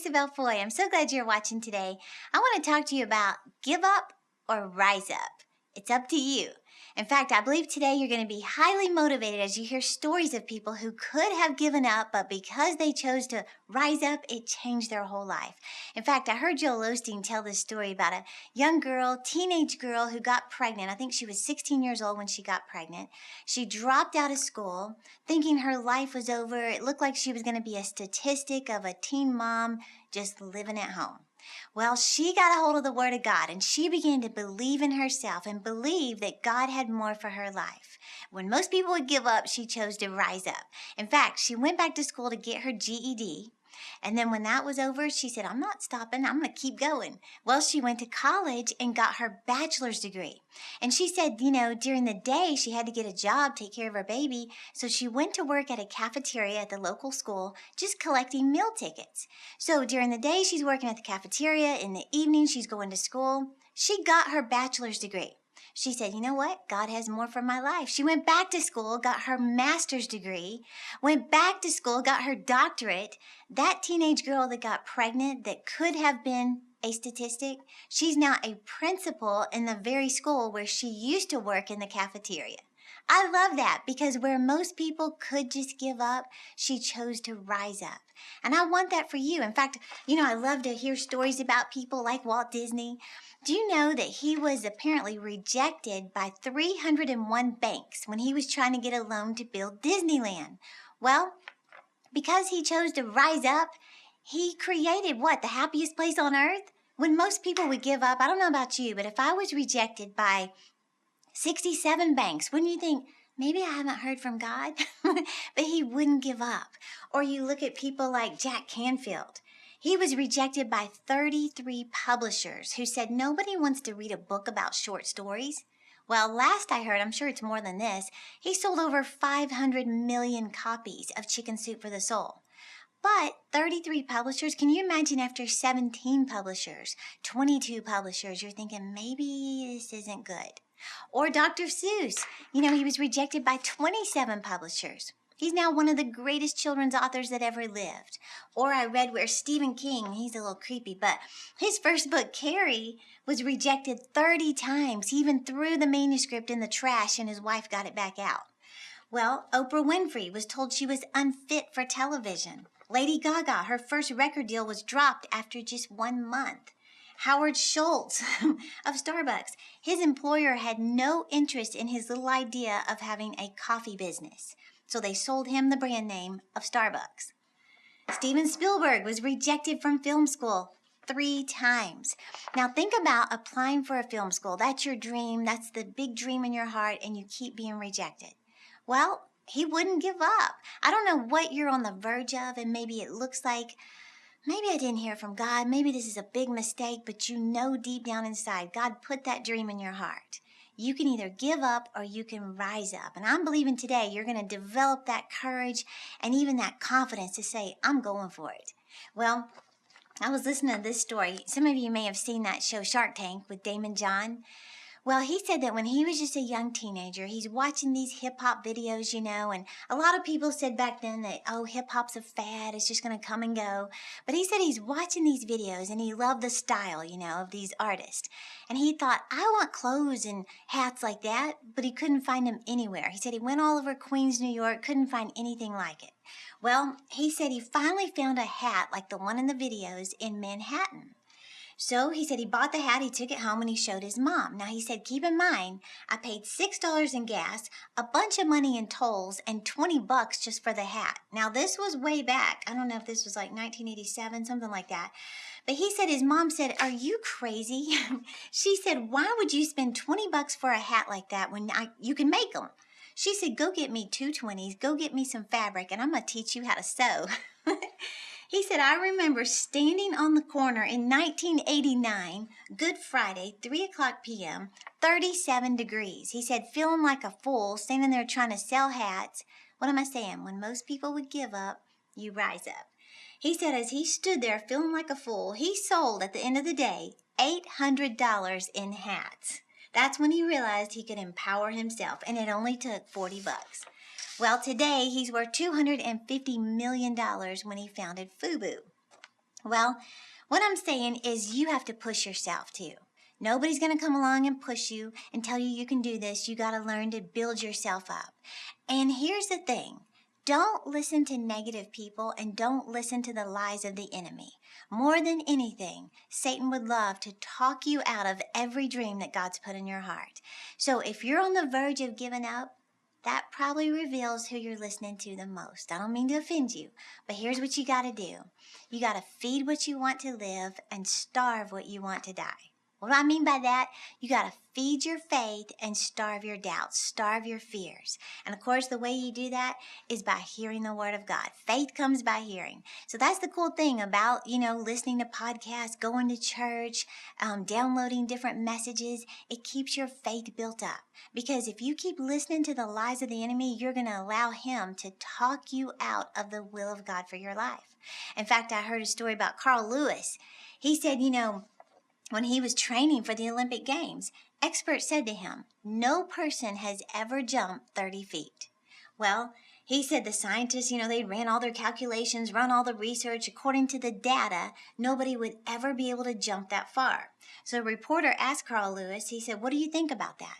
Savelle Foy. I'm so glad you're watching today. I want to talk to you about give up or rise up. It's up to you. In fact, I believe today you're going to be highly motivated as you hear stories of people who could have given up, but because they chose to rise up, it changed their whole life. In fact, I heard Joel Osteen tell this story about a young girl, teenage girl who got pregnant. I think she was 16 years old when she got pregnant. She dropped out of school thinking her life was over. It looked like she was going to be a statistic of a teen mom just living at home. Well, she got a hold of the Word of God and she began to believe in herself and believe that God had more for her life. When most people would give up, she chose to rise up. In fact, she went back to school to get her GED. And then when that was over, she said, I'm not stopping. I'm going to keep going. Well, she went to college and got her bachelor's degree. And she said, during the day, she had to get a job, take care of her baby. So she went to work at a cafeteria at the local school, just collecting meal tickets. So during the day, she's working at the cafeteria. In the evening, she's going to school. She got her bachelor's degree. She said, you know what? God has more for my life. She went back to school, got her master's degree, went back to school, got her doctorate. That teenage girl that got pregnant that could have been a statistic, she's now a principal in the very school where she used to work in the cafeteria. I love that because where most people could just give up, she chose to rise up. And I want that for you. In fact, I love to hear stories about people like Walt Disney. Do you know that he was apparently rejected by 301 banks when he was trying to get a loan to build Disneyland? Well, because he chose to rise up, he created the happiest place on earth? When most people would give up, I don't know about you, but if I was rejected by 67 banks, wouldn't you think, maybe I haven't heard from God? But he wouldn't give up. Or you look at people like Jack Canfield. He was rejected by 33 publishers who said nobody wants to read a book about short stories. Well, last I heard, I'm sure it's more than this, he sold over 500 million copies of Chicken Soup for the Soul. But 33 publishers, can you imagine after 17 publishers, 22 publishers, you're thinking maybe this isn't good. Or Dr. Seuss, he was rejected by 27 publishers. He's now one of the greatest children's authors that ever lived. Or I read where Stephen King, he's a little creepy, but his first book, Carrie, was rejected 30 times. He even threw the manuscript in the trash and his wife got it back out. Well, Oprah Winfrey was told she was unfit for television. Lady Gaga, her first record deal was dropped after just 1 month. Howard Schultz of Starbucks, his employer had no interest in his little idea of having a coffee business. So they sold him the brand name of Starbucks. Steven Spielberg was rejected from film school 3 times. Now think about applying for a film school. That's your dream. That's the big dream in your heart, and you keep being rejected. Well, he wouldn't give up. I don't know what you're on the verge of, and maybe it looks like, maybe I didn't hear from God. Maybe this is a big mistake, but deep down inside, God put that dream in your heart. You can either give up or you can rise up. And I'm believing today you're going to develop that courage and even that confidence to say, I'm going for it. Well, I was listening to this story. Some of you may have seen that show Shark Tank with Damon John. Well, he said that when he was just a young teenager, he's watching these hip-hop videos, and a lot of people said back then that, hip-hop's a fad, it's just going to come and go. But he said he's watching these videos and he loved the style, of these artists. And he thought, I want clothes and hats like that, but he couldn't find them anywhere. He said he went all over Queens, New York, couldn't find anything like it. Well, he said he finally found a hat like the one in the videos in Manhattan. So he said he bought the hat, he took it home, and he showed his mom. Now he said, keep in mind, I paid $6 in gas, a bunch of money in tolls, and $20 just for the hat. Now this was way back. I don't know if this was like 1987, something like that. But he said his mom said, are you crazy? She said, why would you spend $20 for a hat like that when you can make them? She said, go get me 2 20s, go get me some fabric, and I'm going to teach you how to sew. He said, I remember standing on the corner in 1989, Good Friday, 3 o'clock p.m., 37 degrees. He said, feeling like a fool, standing there trying to sell hats. What am I saying? When most people would give up, you rise up. He said as he stood there feeling like a fool, he sold at the end of the day $800 in hats. That's when he realized he could empower himself, and it only took $40. Well, today he's worth $250 million when he founded FUBU. Well, what I'm saying is you have to push yourself too. Nobody's going to come along and push you and tell you you can do this. You got to learn to build yourself up. And here's the thing. Don't listen to negative people and don't listen to the lies of the enemy. More than anything, Satan would love to talk you out of every dream that God's put in your heart. So if you're on the verge of giving up, that probably reveals who you're listening to the most. I don't mean to offend you, but here's what you got to do. You got to feed what you want to live and starve what you want to die. What do I mean by that? You got to feed your faith and starve your doubts, starve your fears. And of course, the way you do that is by hearing the word of God. Faith comes by hearing. So that's the cool thing about, listening to podcasts, going to church, downloading different messages. It keeps your faith built up. Because if you keep listening to the lies of the enemy, you're going to allow him to talk you out of the will of God for your life. In fact, I heard a story about Carl Lewis. He said, when he was training for the Olympic Games, experts said to him, no person has ever jumped 30 feet. Well, he said the scientists, they ran all their calculations, run all the research. According to the data, nobody would ever be able to jump that far. So a reporter asked Carl Lewis, he said, what do you think about that?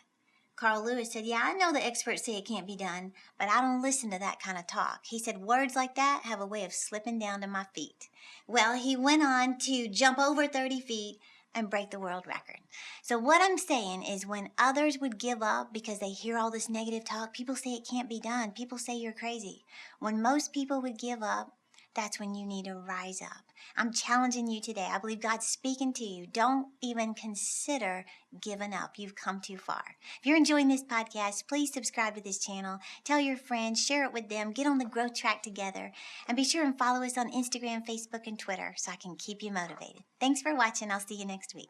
Carl Lewis said, yeah, I know the experts say it can't be done, but I don't listen to that kind of talk. He said, words like that have a way of slipping down to my feet. Well, he went on to jump over 30 feet and break the world record. So what I'm saying is when others would give up because they hear all this negative talk, people say it can't be done. People say you're crazy. When most people would give up, that's when you need to rise up. I'm challenging you today. I believe God's speaking to you. Don't even consider giving up. You've come too far. If you're enjoying this podcast, please subscribe to this channel. Tell your friends, share it with them, get on the growth track together, and be sure and follow us on Instagram, Facebook, and Twitter so I can keep you motivated. Thanks for watching. I'll see you next week.